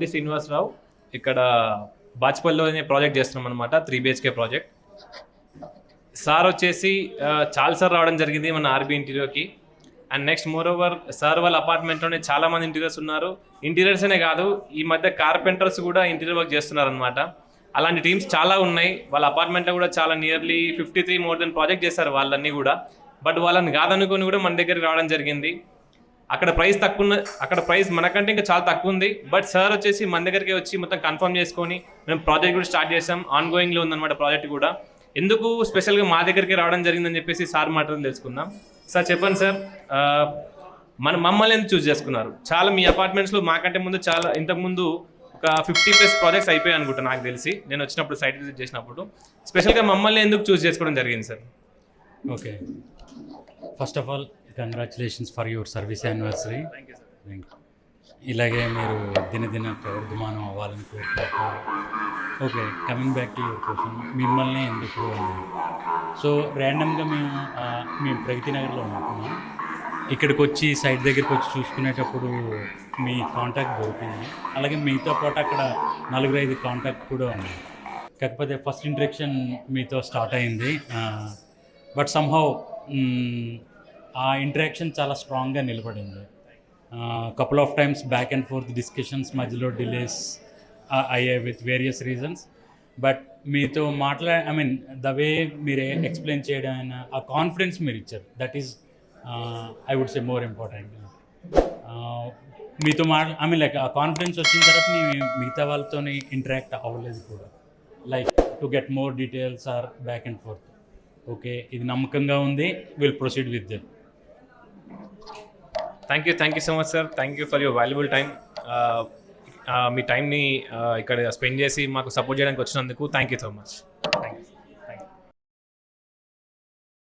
వెల్లంటి శ్రీనివాసరావు. ఇక్కడ బాచ్పల్లిలో ప్రాజెక్ట్ చేస్తున్నాం అనమాట, 3 BHK ప్రాజెక్ట్. సార్ వచ్చేసి చాలాసార్లు రావడం జరిగింది మన ఆర్బీ ఇంటీరియర్కి. And next moreover sir వాళ్ళ అపార్ట్మెంట్లోనే చాలామంది ఇంటీరియర్స్ ఉన్నారు. ఇంటీరియర్స్ అనే కాదు, ఈ మధ్య కార్పెంటర్స్ కూడా ఇంటీరియర్ వర్క్ చేస్తున్నారు అనమాట. అలాంటి టీమ్స్ చాలా ఉన్నాయి. వాళ్ళ అపార్ట్మెంట్లో కూడా చాలా నియర్లీ 53 మోర్ దెన్ ప్రాజెక్ట్ చేస్తారు వాళ్ళన్నీ కూడా. బట్ వాళ్ళని కాదనుకొని కూడా మన దగ్గరికి రావడం జరిగింది. అక్కడ ప్రైస్ మనకంటే ఇంకా చాలా తక్కువ ఉంది. బట్ సార్ వచ్చేసి మన దగ్గరికి వచ్చి మొత్తం కన్ఫర్మ్ చేసుకొని మేము ప్రాజెక్ట్ కూడా స్టార్ట్ చేసాం. ఆన్గోయింగ్లో ఉందన్నమాట ప్రాజెక్ట్ కూడా. ఎందుకు స్పెషల్గా మా దగ్గరికి రావడం జరిగిందని చెప్పేసి సార్ మాటలు తెలుసుకుందాం. సార్ చెప్పండి సార్, మమ్మల్ని ఎందుకు చూస్ చేసుకున్నారు? చాలా మీ అపార్ట్మెంట్స్లో మాకంటే ముందు చాలా ఇంతకుముందు ఒక 50+ ప్రాజెక్ట్స్ అయిపోయాయి అనుకుంటా నాకు తెలిసి, నేను వచ్చినప్పుడు సైట్ విజిట్ చేసినప్పుడు. స్పెషల్గా మమ్మల్ని ఎందుకు చూస్ చేసుకోవడం జరిగింది sir? Okay, first of all congratulations for your service anniversary. Thank you sir. ఇలాగే మీరు దినదిన ప్రవర్ధమానం అవ్వాలని కోరుకుంటున్నాను. Okay, coming back to your question, మిమ్మల్ని ఎందుకు అన్నారు? సో ర్యాండమ్గా మేము ప్రగతి నగర్లో ఉంటున్నాం. ఇక్కడికి వచ్చి సైట్ దగ్గరికి వచ్చి చూసుకునేటప్పుడు మీ కాంటాక్ట్ దొరికింది. అలాగే మీతో పాటు అక్కడ 4-5 కాంటాక్ట్ కూడా ఉంది. కాకపోతే ఫస్ట్ ఇంట్రడక్షన్ మీతో స్టార్ట్ అయింది. బట్ సమ్హౌ ఆ ఇంటరాక్షన్ చాలా స్ట్రాంగ్గా నిలబడింది. Couple of times back and forth discussions మధ్యలో డిలేస్ అయ్యాయి విత్ వేరియస్ రీజన్స్. బట్ మీతో ద వే మీరు ఎక్స్ప్లెయిన్ చేయడం అయినా ఆ కాన్ఫిడెన్స్ మీరు ఇచ్చారు, that is I would say more important. మీతో లైక్ ఆ కాన్ఫిడెన్స్ వచ్చిన తర్వాత మేము మిగతా వాళ్ళతో ఇంటరాక్ట్ అవ్వలేదు కూడా, like to get more details or back and forth. Okay, ఇది నమ్మకంగా ఉంది, will proceed with them. Thank you so much sir. Thank you for your valuable time. మీ టైంని ఇక్కడ స్పెండ్ చేసి మాకు సపోర్ట్ చేయడానికి వచ్చినందుకు థ్యాంక్ యూ సో మచ్.